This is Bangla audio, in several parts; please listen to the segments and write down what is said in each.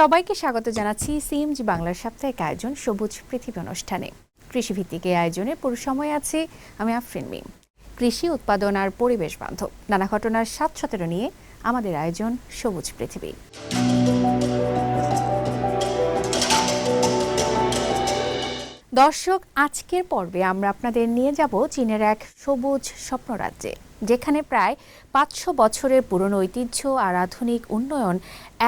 সবাইকে স্বাগত জানাচ্ছি সিএমজি বাংলার সাপ্তাহিক আয়োজন সবুজ পৃথিবী অনুষ্ঠানে। কৃষিভিত্তিক এই আয়োজনে পুরো সময় আছি আমি আফরিন মিম। কৃষি উৎপাদন আর পরিবেশ বান্ধব নানা ঘটনার ৭-১৭ নিয়ে আমাদের আয়োজন সবুজ পৃথিবী। দর্শক, আজকের পর্বে আমরা আপনাদের নিয়ে যাব চীনের এক সবুজ স্বপ্নরাজ্যে, যেখানে প্রায় ৫০০ বছরের পুরনো ঐতিহ্য আর আধুনিক উন্নয়ন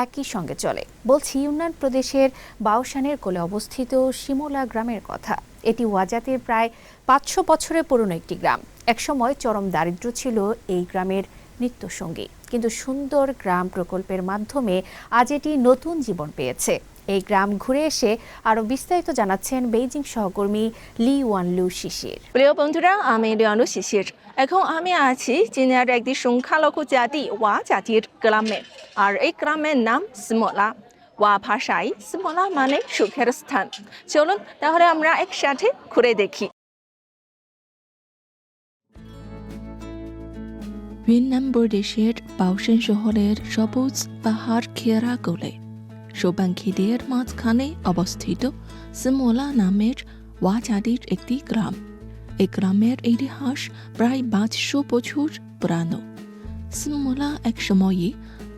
একই সঙ্গে চলে। বলছি ইউনান প্রদেশের বাওশানের কোলে অবস্থিত শিমোলা গ্রামের কথা। এটি ওয়াজাতের প্রায় ৫০০ বছরের পুরনো একটি গ্রাম। একসময় চরম দারিদ্র্য ছিল এই গ্রামের নিত্যসঙ্গী, কিন্তু সুন্দর গ্রাম প্রকল্পের মাধ্যমে আজ এটি নতুন জীবন পেয়েছে। এই গ্রাম ঘুরে এসে আরো বিস্তারিত জানাচ্ছেন বেইজিং সহকর্মী লি ওয়ানলু শিশির। প্রিয় বন্ধুরা, আমি লিওয়ানলু শিশির। এখন আমি আছি চীনের একটি সংখ্যালঘু জাতি ওয়া জাতির গ্রামে, আর এই গ্রামের নাম সিমোলা। ওয়া ভাষায় সিমোলা মানে সুখের স্থান। চলুন তাহলে আমরা একসাথে ঘুরে দেখি। ইউনান প্রদেশের বাওশান শহরের সবুজ পাহাড় ঘেরা কোলে শোভান ক্ষেতের মাঝখানে অবস্থিত সিমোলা নামের ওয়া জাতির একটি গ্রাম। এই গ্রামের ইতিহাস প্রায় ৫০০ বছর পুরানো। সিমোলা এক সময়ে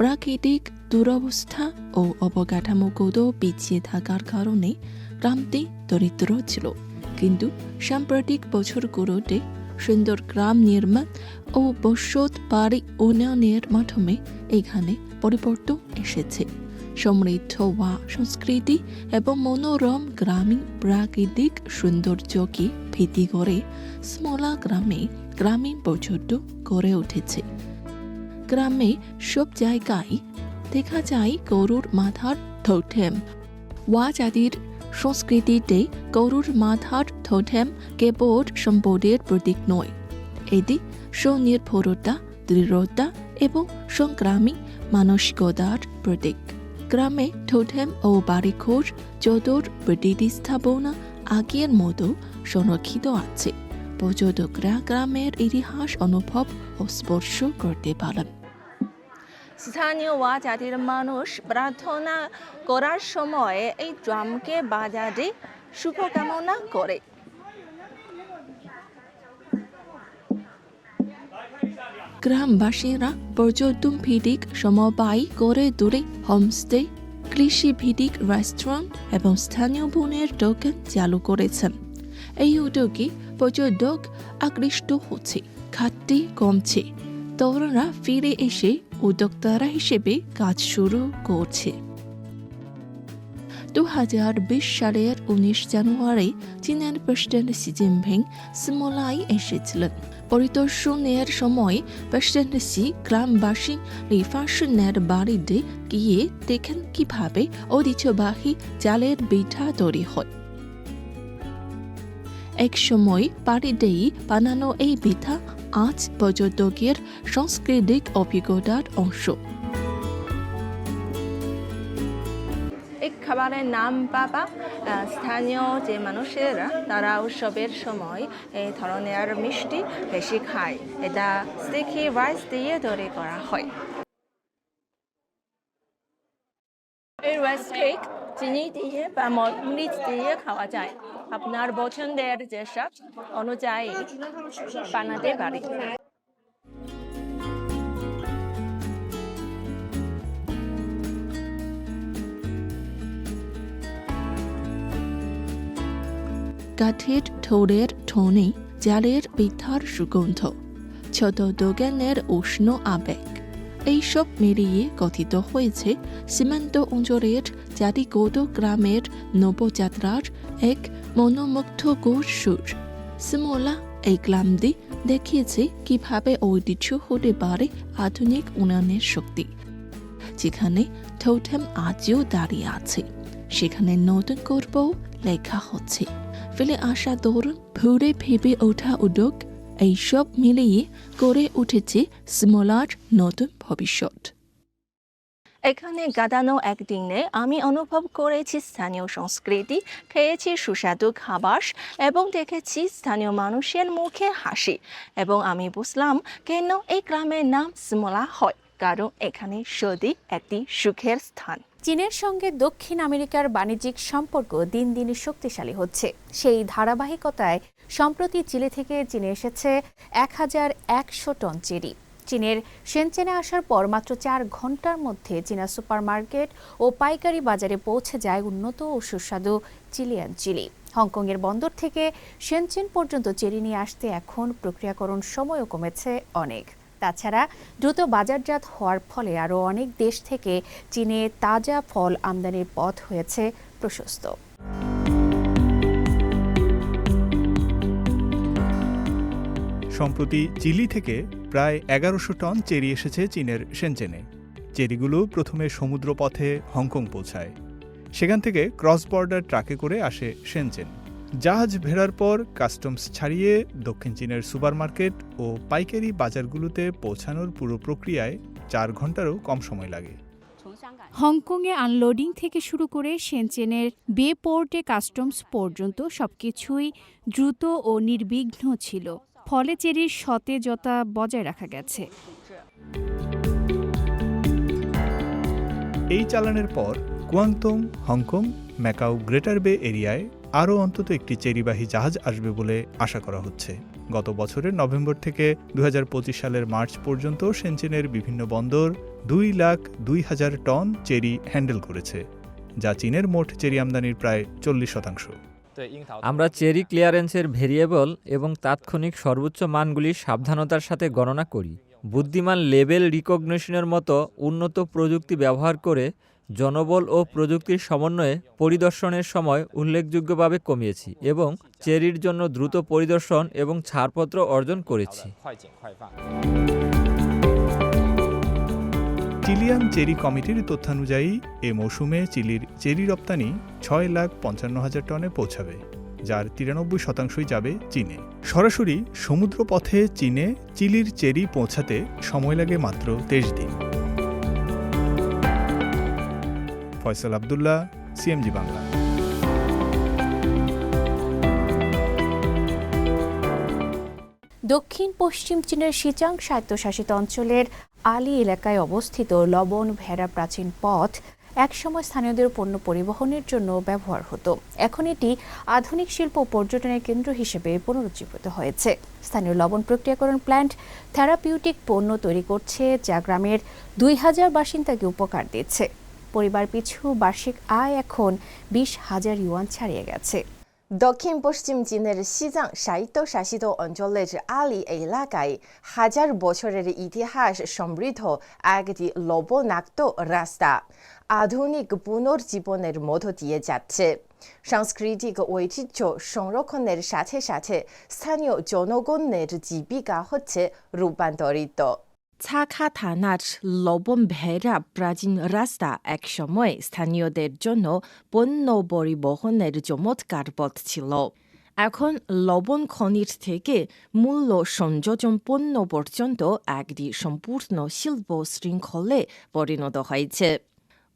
প্রাকৃতিক দুরবস্থা ও অবকাঠামোগত পিছিয়ে থাকার কারণে গ্রামটি দরিদ্র ছিল, কিন্তু সাম্প্রতিক বছরগুলোতে সুন্দর গ্রাম নির্মাণ ও বসত বাড়ি উন্নয়নের মাধ্যমে এখানে পরিবর্তন এসেছে। সমৃদ্ধ ওয়া সংস্কৃতি এবং মনোরম গ্রামীণ প্রাকৃতিক সৌন্দর্যকে ভিত্তি করে সিমোলা গ্রামে গ্রামীণ পর্যটন গড়ে উঠেছে। গ্রামে সব জায়গায় দেখা যায় গরুর মাথার টোটেম। ওয়া জাতির সংস্কৃতিতে গরুর মাথার টোটেম কেবল সম্পদের প্রতীক নয়, এটি স্বনির্ভরতা, দৃঢ়তা এবং সংগ্রামী মানসিকতার প্রতীক। গ্রামে টোটেম ও বাড়িঘর যতর প্রতিটি স্থাপনা আগের মতো সংরক্ষিত আছে। পর্যটকরা গ্রামের ইতিহাস অনুভব ও স্পর্শ করতে পারেন। স্থানীয় ওয়া জাতির মানুষ প্রার্থনা করার সময় এই ড্রামকে বাজাতে শুভকামনা করে। গ্রামবাসীরা পর্যটন ভিত্তিক সমবায় করে দূরে হোমস্টে, কৃষি ভিত্তিক রেস্টুরেন্ট এবং স্থানীয় বনের দোকান চালু করেছেন। এই উদ্যোগে পর্যটক আকৃষ্ট হচ্ছে, ঘাটতি কমছে, তরুণরা ফিরে এসে উদ্যোক্তারা হিসেবে কাজ শুরু করছে। ২০২০ সালের ১৯ জানুয়ারি চীনের প্রেসিডেন্ট শি জিনপিং সিমোলায় এসেছিলেন। পরিদর্শনের সময় প্রেসিডেন্ট শি গ্রামবাসী লিফাসনের বাড়িতে গিয়ে দেখেন কিভাবে ঐতিহ্যবাহী চালের পিঠা তৈরি হয়। এক সময় বাড়িতেই বানানো এই পিঠা আজ পর্যটকের সাংস্কৃতিক অভিজ্ঞতার অংশ। এই খাবারের নাম বাবা। স্থানীয় যে মানুষেরা তারা উৎসবের সময় এই ধরনের মিষ্টি বেশি খায়। এটা স্টিকি রাইস দিয়ে তৈরি করা হয়। এই রাইস কেক চিনি দিয়ে বা মরিচ দিয়ে খাওয়া যায়। আপনার পছন্দের যেসব অনুযায়ী বানাতে পারি। কাঠের ঠোঁটের ঠোনে জালের পিঠার সুগন্ধ, ছোট দোকানের উষ্ণ আবেগ, এইসব মিলিয়ে গঠিত হয়েছে সীমান্ত অঞ্চলের জাতিগত গ্রামের নবযাত্রার এক মনোমুগ্ধকর সুর। সিমোলা এই গ্রামটি দেখিয়েছে কিভাবে ঐতিহ্য হতে পারে আধুনিক উন্নয়নের শক্তি। যেখানে টোটেম আজও দাঁড়িয়ে আছে, সেখানে নতুন গল্প লেখা হচ্ছে। ফেলে আসা তরুণ ভুরে ভেবে ওঠা উদ্যোগ, এইসব মিলিয়ে গড়ে উঠেছে সিমোলার নতুন ভবিষ্যৎ। এখানে কাটানো একদিনে আমি অনুভব করেছি স্থানীয় সংস্কৃতি, খেয়েছি সুস্বাদু খাবার এবং দেখেছি স্থানীয় মানুষের মুখে হাসি। এবং আমি বুঝলাম কেন এই গ্রামের নাম সিমোলা হয়, কারণ এখানে সত্যি একটি সুখের স্থান। চীনের সঙ্গে দক্ষিণ আমেরিকার বাণিজ্যিক সম্পর্ক দিন দিন শক্তিশালী হচ্ছে। সেই ধারাবাহিকতায় সম্প্রতি চিলি থেকে চীনে এসেছে ১,১০০ টন চেরি। চীনের শেনচেনে আসার পর মাত্র ৪ ঘন্টার মধ্যে চীনা সুপারমার্কেট ও পাইকারি বাজারে পৌঁছে যায় উন্নত ও সুস্বাদু চিলিয়ান চিলি। হংকংয়ের বন্দর থেকে শেনচেন পর্যন্ত চেরি নিয়ে আসতে এখন প্রক্রিয়াকরণ সময়ও কমেছে অনেক। তাছাড়া দ্রুত বাজারজাত হওয়ার ফলে আরও অনেক দেশ থেকে চীনে তাজা ফল আমদানির পথ হয়েছে প্রশস্ত। সম্প্রতি চিলি থেকে প্রায় ১১০০ টন চেরি এসেছে চীনের শেনচেনে। চেরিগুলো প্রথমে সমুদ্রপথে হংকং পৌঁছায়, সেখান থেকে ক্রস বর্ডার ট্রাকে করে আসে শেনচেন। জাহাজ ভেড়ার পর কাস্টমস ছাড়িয়ে দক্ষিণ চীনের সুপারমার্কেট ও পাইকারি বাজারগুলোতে পৌঁছানোর পুরো প্রক্রিয়ায় ৪ ঘন্টারও কম সময় লাগে। হংকংয়ে আনলোডিং থেকে শুরু করে শেনচেনের বে পোর্টে কাস্টমস পর্যন্ত সবকিছুই দ্রুত ও নির্বিঘ্ন ছিল, ফলে চেরির সতেজতা বজায় রাখা গেছে। এই চালানের পর কুয়াংতং, হংকং, ম্যাকাও গ্রেটার বে এরিয়ায় আরও অন্তত একটি চেরিবাহী জাহাজ আসবে বলে আশা করা হচ্ছে। গত বছরের নভেম্বর থেকে ২০২৫ সালের মার্চ পর্যন্ত শেনচেনের বিভিন্ন বন্দর ২,০২,০০০ টন চেরি হ্যান্ডেল করেছে, যা চীনের মোট চেরি আমদানির প্রায় ৪০%। আমরা চেরি ক্লিয়ারেন্সের ভেরিয়েবল এবং তাৎক্ষণিক সর্বোচ্চ মানগুলি সাবধানতার সাথে গণনা করি। বুদ্ধিমান লেবেল রিকগনিশনের মতো উন্নত প্রযুক্তি ব্যবহার করে জনবল ও প্রযুক্তির সমন্বয়ে পরিদর্শনের সময় উল্লেখযোগ্যভাবে কমিয়েছি এবং চেরির জন্য দ্রুত পরিদর্শন এবং ছাড়পত্র অর্জন করেছি। চিলিয়ান চেরি কমিটির তথ্যানুযায়ী এ মৌসুমে চিলির চেরি রপ্তানি ৬,৫৫,০০০ টনে পৌঁছাবে, যার ৯৩% যাবে চীনে। সরাসরি সমুদ্রপথে চীনে চিলির চেরি পৌঁছাতে সময় লাগে মাত্র ২৩ দিন। ফয়সাল আব্দুল্লাহ, সিএমজি বাংলা। দক্ষিণ পশ্চিম চীনের শিচাং স্বায়ত্তশাসিত অঞ্চলের আলি এলাকায় অবস্থিত লবণ ভেড়া প্রাচীন পথ একসময় স্থানীয়দের পণ্য পরিবহনের জন্য ব্যবহার হতো। এখন এটি আধুনিক শিল্প ও পর্যটনের কেন্দ্র হিসেবে পুনরুজ্জীবিত হয়েছে। স্থানীয় লবণ প্রক্রিয়াকরণ প্ল্যান্ট থেরাপিউটিক পণ্য তৈরি করছে, যা গ্রামের ২,০০০ বাসিন্দাকে উপকার দিচ্ছে। পরিবার পিছু বার্ষিক আয় এখন ২০,০০০ ইউয়ান ছাড়িয়ে গেছে। দক্ষিণ পশ্চিম চীনের শিজাং স্বায়ত্তশাসিত অঞ্চলের আলি এলাকায় হাজার বছরের ইতিহাস সমৃদ্ধ একটি লবণাক্ত রাস্তা আধুনিক পুনর্জীবনের মধ্য দিয়ে যাচ্ছে। সাংস্কৃতিক ঐতিহ্য সংরক্ষণের সাথে সাথে স্থানীয় জনগণের জীবিকা হচ্ছে রূপান্তরিত। ছাখাথানার লবণ ভেড়া প্রাচীন রাস্তা একসময় স্থানীয়দের জন্য পণ্য পরিবহনের চমৎকার পথ ছিল। এখন লবণ খনির থেকে মূল্য সংযোজন পণ্য পর্যন্ত একটি সম্পূর্ণ শিল্প শৃঙ্খলে পরিণত হয়েছে।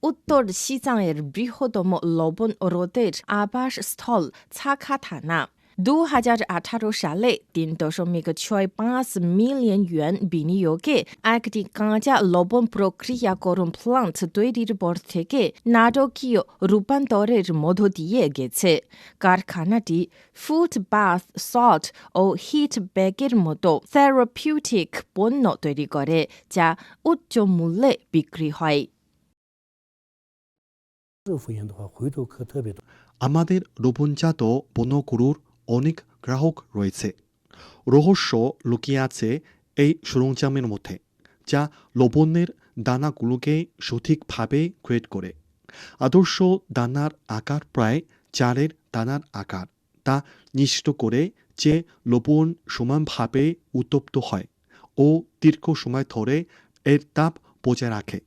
উত্তর শিজাংয়ের বৃহত্তম লবণ রোদের আবাসস্থল ছাখাথানা ২০১৮ সালে ৩.৬৫ মিলিয়ন ইউয়ান বিনিয়োগে একটি কাঁচা লবণ প্রক্রিয়াকরণ প্লান্ট তৈরির পর থেকে নাটকীয় রূপান্তরের মধ্য দিয়ে গেছে। কারখানাটি ফুড বাথ সল্ট ও হিট ব্যাগের মতো থেরাপিউটিক পণ্য তৈরি করে, যা উচ্চ মূল্যে বিক্রি হয়। আমাদের লবণজাত পণ্যগুলোর অনেক গ্রাহক রয়েছে। রহস্য লুকিয়ে আছে এই সরঞ্জামের মধ্যে, যা লবণের দানাগুলোকে সঠিকভাবে গ্রেড করে। আদর্শ দানার আকার প্রায় চালের দানার আকার, তা নিশ্চিত করে যে লবণ সমানভাবে উত্তপ্ত হয় ও দীর্ঘ সময় ধরে এর তাপ বজায় রাখে।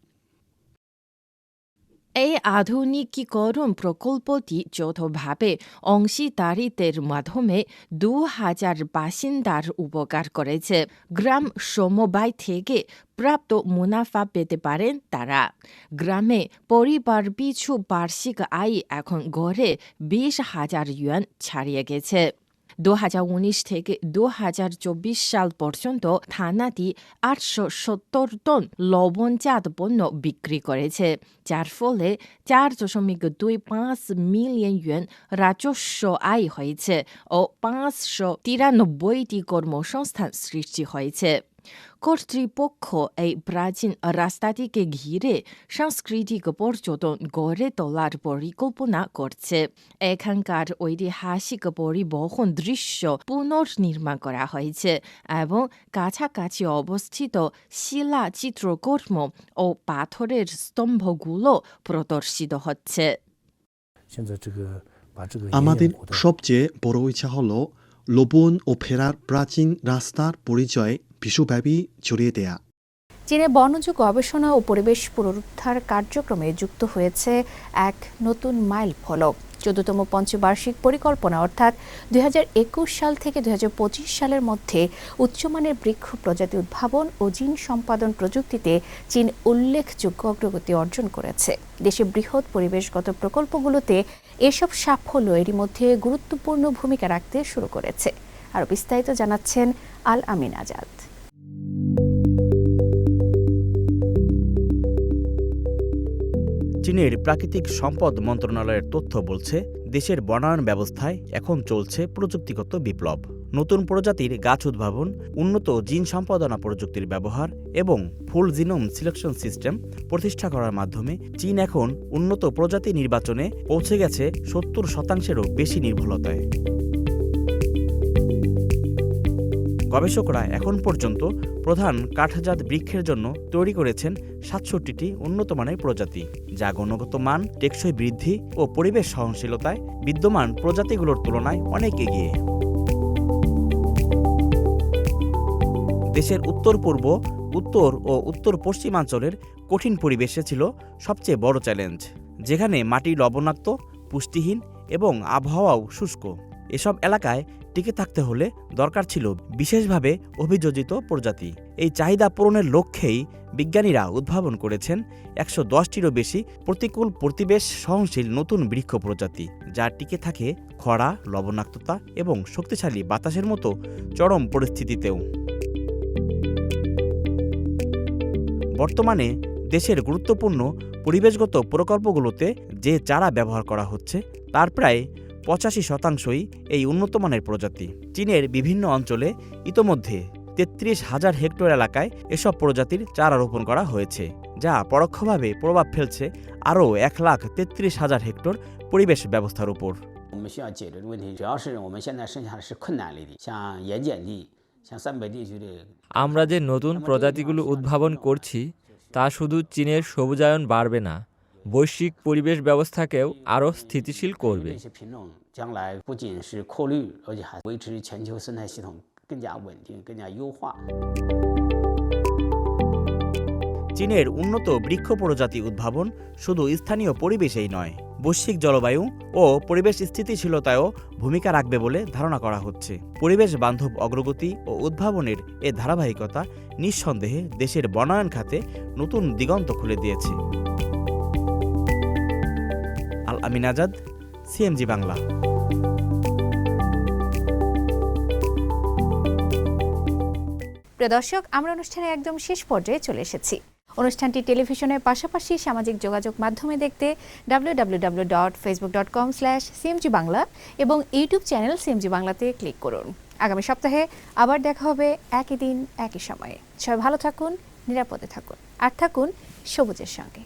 এই আধুনিকীকরণ প্রকল্পটি যৌথভাবে অংশীদারিত্বের মাধ্যমে ২,০০০ বাসিন্দার উপকার করেছে। গ্রাম সমবায় থেকে প্রাপ্ত মুনাফা পেতে পারেন তারা। গ্রামে পরিবার পিছু বার্ষিক আয় এখন গড়ে ২০,০০০ ইউয়ান ছাড়িয়ে গেছে। 2019 থেকে 2024 সাল পর্যন্ত থানাটি 870 টন লবণজাত পণ্য বিক্রি করেছে, যার ফলে 4.25 মিলিয়ন ইউয়ান রাজস্ব আয় হয়েছে ও 593টি কর্মসংস্থান সৃষ্টি হয়েছে। কর্তৃপক্ষ এই প্রাচীন রাস্তাটিকে ঘিরে সাংস্কৃতিক পর্যটন গড়ে তোলার পরিকল্পনা করছে। এখানকার ঐতিহাসিক পরিবহন দৃশ্য পুনর্নির্মাণ করা হয়েছে এবং কাছাকাছি অবস্থিত শিলা চিত্রকর্ম ও পাথরের স্তম্ভগুলো প্রদর্শিত হচ্ছে। আমাদের সবচেয়ে বড় ইচ্ছা হল লবণ ও ফেরার প্রাচীন রাস্তার পরিচয় বিশ্বব্যাপী ছড়িয়ে দেয়া। চীনে বনজ গবেষণা ও পরিবেশ পুনরুদ্ধার কার্যক্রমে যুক্ত হয়েছে এক নতুন মাইল ফলক। 14তম পঞ্চবার্ষিক পরিকল্পনা অর্থাৎ 2021 সাল থেকে 2025 সালের মধ্যে উচ্চমানের বৃক্ষ প্রজাতি উদ্ভাবন ও জিন সম্পাদন প্রযুক্তিতে চীন উল্লেখযোগ্য অগ্রগতি অর্জন করেছে। দেশে বৃহৎ পরিবেশগত প্রকল্পগুলোতে এসব সাফল্য এরই মধ্যে গুরুত্বপূর্ণ ভূমিকা রাখতে শুরু করেছে। আরও বিস্তারিত জানাচ্ছেন আল আমিন আজাদ। চীনের প্রাকৃতিক সম্পদ মন্ত্রণালয়ের তথ্য বলছে, দেশের বনায়ন ব্যবস্থায় এখন চলছে প্রযুক্তিগত বিপ্লব। নতুন প্রজাতির গাছ উদ্ভাবন, উন্নত জিন সম্পাদনা প্রযুক্তির ব্যবহার এবং ফুল জিনোম সিলেকশন সিস্টেম প্রতিষ্ঠা করার মাধ্যমে চীন এখন উন্নত প্রজাতি নির্বাচনে পৌঁছে গেছে 70%-এরও বেশি নির্ভুলতায়। গবেষকরা এখন পর্যন্ত প্রধান কাঠজাত বৃক্ষের জন্য তৈরি করেছেন 67টি উন্নত মানের প্রজাতি, যা গুণগত মান, টেকসই বৃদ্ধি ও পরিবেশ সহনশীলতায় বিদ্যমান প্রজাতিগুলোর তুলনায় অনেক এগিয়ে। দেশের উত্তর-পূর্ব, উত্তর ও উত্তর পশ্চিমাঞ্চলের কঠিন পরিবেশে ছিল সবচেয়ে বড় চ্যালেঞ্জ, যেখানে মাটি লবণাক্ত, পুষ্টিহীন এবং আবহাওয়াও শুষ্ক। এসব এলাকায় টিকে থাকতে হলে দরকার ছিল বিশেষভাবে অভিযোজিত প্রজাতি। এই চাহিদা পূরণের লক্ষ্যেই বিজ্ঞানীরা উদ্ভাবন করেছেন 110টিরও বেশি প্রতিকূল পরিবেশ সহনশীল নতুন বৃক্ষ প্রজাতি, যা টিকে থাকে খরা, লবণাক্ততা এবং শক্তিশালী বাতাসের মতো চরম পরিস্থিতিতেও। বর্তমানে দেশের গুরুত্বপূর্ণ পরিবেশগত প্রকল্পগুলোতে যে চারা ব্যবহার করা হচ্ছে তার প্রায় 85%ই এই উন্নতমানের প্রজাতি। চীনের বিভিন্ন অঞ্চলে ইতোমধ্যে 33,000 হেক্টর এলাকায় এসব প্রজাতির চারা রোপণ করা হয়েছে, যা পরোক্ষভাবে প্রভাব ফেলছে আরও 1,33,000 হেক্টর পরিবেশ ব্যবস্থার উপর। আমরা যে নতুন প্রজাতিগুলো উদ্ভাবন করছি তা শুধু চীনের সবুজায়ন বাড়বে না, বৈশ্বিক পরিবেশ ব্যবস্থাকেও আরও স্থিতিশীল করবে। চীনের উন্নত বৃক্ষ প্রজাতি উদ্ভাবন শুধু স্থানীয় পরিবেশেই নয়, বৈশ্বিক জলবায়ু ও পরিবেশ স্থিতিশীলতায়ও ভূমিকা রাখবে বলে ধারণা করা হচ্ছে। পরিবেশ বান্ধব অগ্রগতি ও উদ্ভাবনের এ ধারাবাহিকতা নিঃসন্দেহে দেশের বনায়ন খাতে নতুন দিগন্ত খুলে দিয়েছে। আল আমিন আজাদ, সিএমজি বাংলা। প্রিয় দর্শক, আমরা অনুষ্ঠানের একদম শেষ পর্যায়ে চলে এসেছি। অনুষ্ঠানটি টেলিভিশনের পাশাপাশি সামাজিক যোগাযোগ মাধ্যমে দেখতে www.facebook.com/cmg বাংলা এবং ইউটিউব চ্যানেল সিএমজি বাংলাতে ক্লিক করুন। আগামী সপ্তাহে আবার দেখা হবে একই দিন একই সময়ে। সবাই ভালো থাকুন, নিরাপদে থাকুন আর থাকুন সবুজের সঙ্গে।